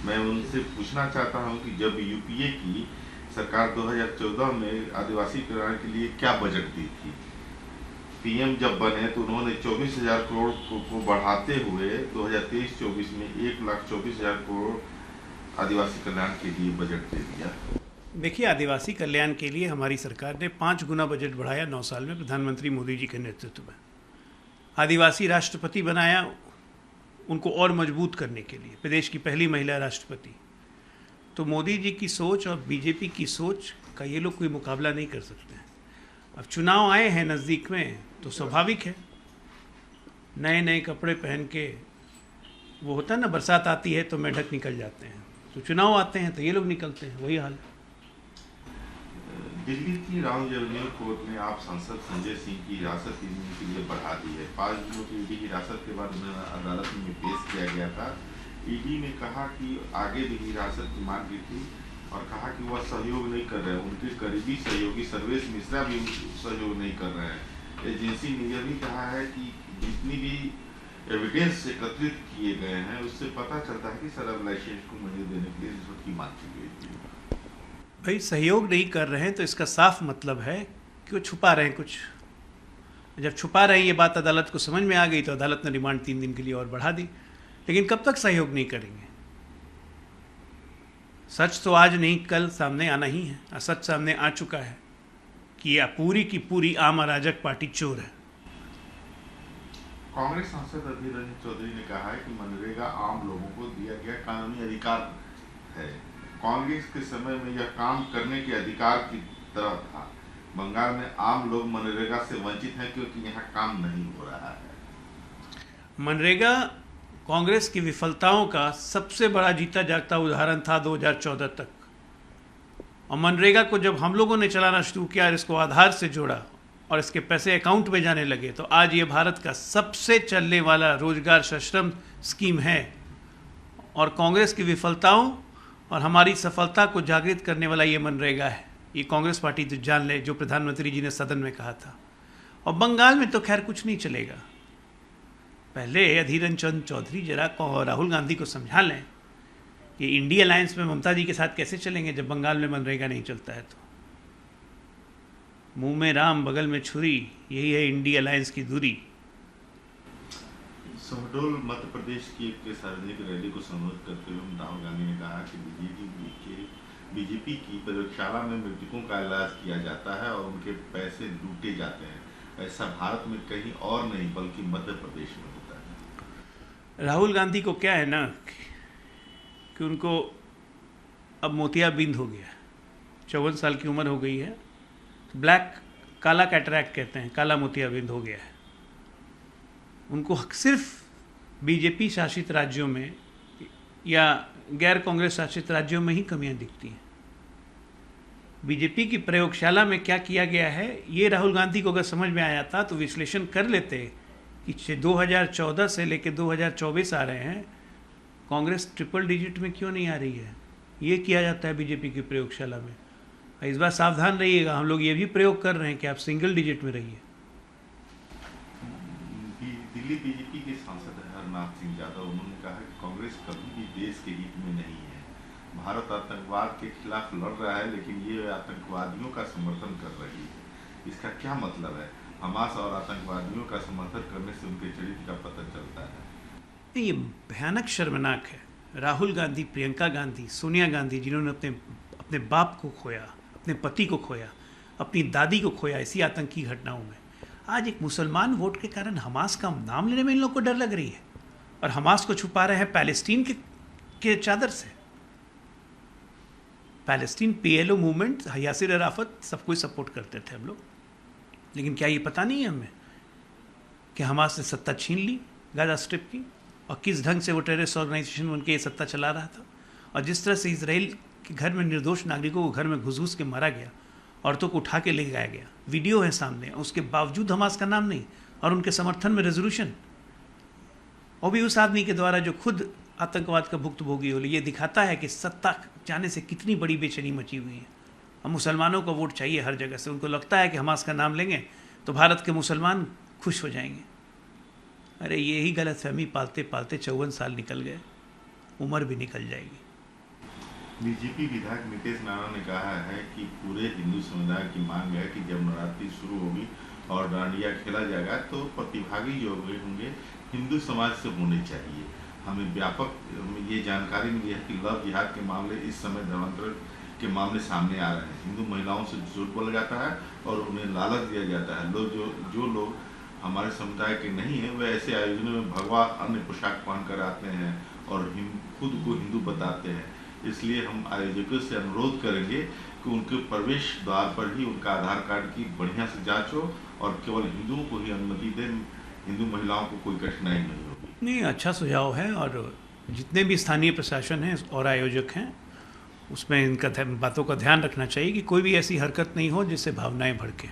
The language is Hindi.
मैं उनसे पूछना चाहता हूं कि जब यूपीए की सरकार 2014 में आदिवासी कल्याण के लिए क्या बजट दी थी, पीएम जब बने तो उन्होंने 24,000 करोड़ को बढ़ाते हुए 2023-24 में 1,24,000 करोड़ आदिवासी कल्याण के लिए बजट दे दिया। देखिए, आदिवासी कल्याण के लिए हमारी सरकार ने 5 गुना बजट बढ़ाया 9 साल में प्रधानमंत्री मोदी जी के नेतृत्व में। आदिवासी राष्ट्रपति बनाया उनको और मजबूत करने के लिए, प्रदेश की पहली महिला राष्ट्रपति। तो मोदी जी की सोच और बीजेपी की सोच का ये लोग कोई मुकाबला नहीं कर सकते हैं। अब चुनाव आए हैं नज़दीक में तो स्वाभाविक है, नए नए कपड़े पहन के, वो होता है ना, बरसात आती है तो मेंढक निकल जाते हैं, तो चुनाव आते हैं तो ये लोग निकलते हैं, वही हाल है। दिल्ली की राम जन्मभूमि कोर्ट ने आप सांसद संजय सिंह की हिरासत 3 दिन के लिए बढ़ा दी है। 5 दिनों की ईडी हिरासत के बाद उन्हें अदालत में पेश किया गया था। ईडी ने कहा कि आगे भी हिरासत की मांग की थी और कहा कि वह सहयोग नहीं कर रहे हैं, उनके करीबी सहयोगी सर्वेश मिश्रा भी सहयोग नहीं कर रहे हैं। एजेंसी ने यह भी कहा है कि जितनी भी एविडेंस एकत्रित किए गए हैं उससे पता चलता है कि शराब लाइसेंस को मंजूरी देने के लिए रिश्वत की मांग की गई थी। भाई, सहयोग नहीं कर रहे हैं तो इसका साफ मतलब है कि वो छुपा रहे हैं कुछ। जब छुपा रहे हैं ये बात अदालत को समझ में आ गई तो अदालत ने रिमांड 3 दिन के लिए और बढ़ा दी। लेकिन कब तक सहयोग नहीं करेंगे? सच तो आज नहीं कल सामने आना ही है। असच सामने आ चुका है कि यह पूरी की पूरी आम अराजक पार्टी चोर है। कांग्रेस सांसद अधीर रंजन चौधरी ने कहा है कि मनरेगा आम लोगों को दिया गया कानूनी अधिकार है। कांग्रेस के समय में यह काम करने के अधिकार की तरह था। बंगाल में आम लोग मनरेगा से वंचित हैं क्योंकि यहाँ काम नहीं हो रहा है। मनरेगा कांग्रेस की विफलताओं का सबसे बड़ा जीता जागता उदाहरण था 2014 तक। और मनरेगा को जब हम लोगों ने चलाना शुरू किया और इसको आधार से जोड़ा और इसके पैसे अकाउंट में जाने लगे तो आज ये भारत का सबसे चलने वाला रोजगार सश्रम स्कीम है। और कांग्रेस की विफलताओं और हमारी सफलता को जागृत करने वाला ये मनरेगा है। ये कांग्रेस पार्टी तो जान ले, जो प्रधानमंत्री जी ने सदन में कहा था। और बंगाल में तो खैर कुछ नहीं चलेगा। पहले अधीर रंजन चौधरी जरा राहुल गांधी को समझा लें कि इंडिया अलायंस में ममता जी के साथ कैसे चलेंगे जब बंगाल में मनरेगा नहीं चलता है। तो मुंह में राम बगल में छुरी, यही है इंडिया अलायंस की दूरी। शहडोल मध्य प्रदेश की एक सार्वजनिक रैली को संबोधित करते हुए राहुल गांधी ने कहा कि बीजेपी की प्रयोगशाला में मृतकों का इलाज किया जाता है और उनके पैसे लूटे जाते हैं। ऐसा भारत में कहीं और नहीं बल्कि मध्य प्रदेश में होता है। राहुल गांधी को क्या है ना कि उनको अब मोतियाबिंद हो गया, 54 साल की उम्र हो गई है। ब्लैक काला कैटरैक्ट कहते हैं, काला मोतियाबिंद हो गया है। उनको सिर्फ बीजेपी शासित राज्यों में या गैर कांग्रेस शासित राज्यों में ही कमियां दिखती हैं। बीजेपी की प्रयोगशाला में क्या किया गया है ये राहुल गांधी को अगर समझ में आया था तो विश्लेषण कर लेते कि 2014 से लेकर 2024 आ रहे हैं, कांग्रेस ट्रिपल डिजिट में क्यों नहीं आ रही है। ये किया जाता है बीजेपी की प्रयोगशाला में। इस बार सावधान रहिएगा, हम लोग ये भी प्रयोग कर रहे हैं कि आप सिंगल डिजिट में रहिए। दिल्ली बीजेपी के सांसद हरनाथ सिंह यादव, उन्होंने कहा कि कांग्रेस कभी भी देश के हित में नहीं है। भारत आतंकवाद के खिलाफ लड़ रहा है लेकिन ये आतंकवादियों का समर्थन कर रही है। इसका क्या मतलब है? हमास और आतंकवादियों का समर्थन करने से उनके चरित्र का पता चलता है। ये भयानक शर्मनाक है। राहुल गांधी, प्रियंका गांधी, सोनिया गांधी, जिन्होंने अपने बाप को खोया, अपने पति को खोया, अपनी दादी को खोया इसी आतंकी घटनाओं में, आज एक मुसलमान वोट के कारण हमास का नाम लेने में इन लोग को डर लग रही है। और हमास को छुपा रहे हैं पैलेस्टीन के चादर से। Palestine PLO movement, Yasir Arafat, सब कुछ सपोर्ट करते थे हम लोग। लेकिन क्या ये पता नहीं है हमें कि हमास ने सत्ता छीन ली गाजा स्ट्रिप की और किस ढंग से वो टेररिस्ट ऑर्गेनाइजेशन बन के ये सत्ता चला रहा था। और जिस तरह से इसराइल के घर में निर्दोष नागरिकों को घर में घुस के मारा गया, औरतों को उठा के ले जाया गया, वीडियो है सामने, उसके बावजूद हमास का नाम नहीं और उनके समर्थन में रेजोल्यूशन, और भी उस आदमी के द्वारा जो खुद आतंकवाद का भुक्तभोगी हो। ये दिखाता है कि सत्ता जाने से कितनी बड़ी बेचैनी मची हुई है। अब मुसलमानों को वोट चाहिए हर जगह से। उनको लगता है कि हमास का नाम लेंगे तो भारत के मुसलमान खुश हो जाएंगे। अरे यही गलतफहमी पालते पालते 54 साल निकल गए, उम्र भी निकल जाएगी। बीजेपी विधायक नितेश नाना ने कहा है कि पूरे हिंदू समुदाय की मांग है कि जब नवरात्रि शुरू होगी और डांडिया खेला जाएगा तो प्रतिभागी जो होंगे हिंदू समाज से होने चाहिए। हमें व्यापक ये जानकारी मिली है कि लव जिहाद के मामले इस समय धर्मांतरण के मामले सामने आ रहे हैं। हिंदू महिलाओं से झूठ बोला जाता है और उन्हें लालच दिया जाता है। जो लोग हमारे समुदाय के नहीं हैं वे ऐसे आयोजनों में भगवा अन्य पोशाक पहनकर आते हैं और खुद को हिंदू बताते हैं। इसलिए हम आयोजकों से अनुरोध करेंगे कि उनके प्रवेश द्वार पर ही उनका आधार कार्ड की बढ़िया से जांच हो और केवल हिंदुओं को ही अनुमति दें। हिंदू महिलाओं को कोई कठिनाई नहीं होगी। नहीं, अच्छा सुझाव है। और जितने भी स्थानीय प्रशासन हैं और आयोजक हैं उसमें इनका बातों का ध्यान रखना चाहिए कि कोई भी ऐसी हरकत नहीं हो जिससे भावनाएं भड़कें।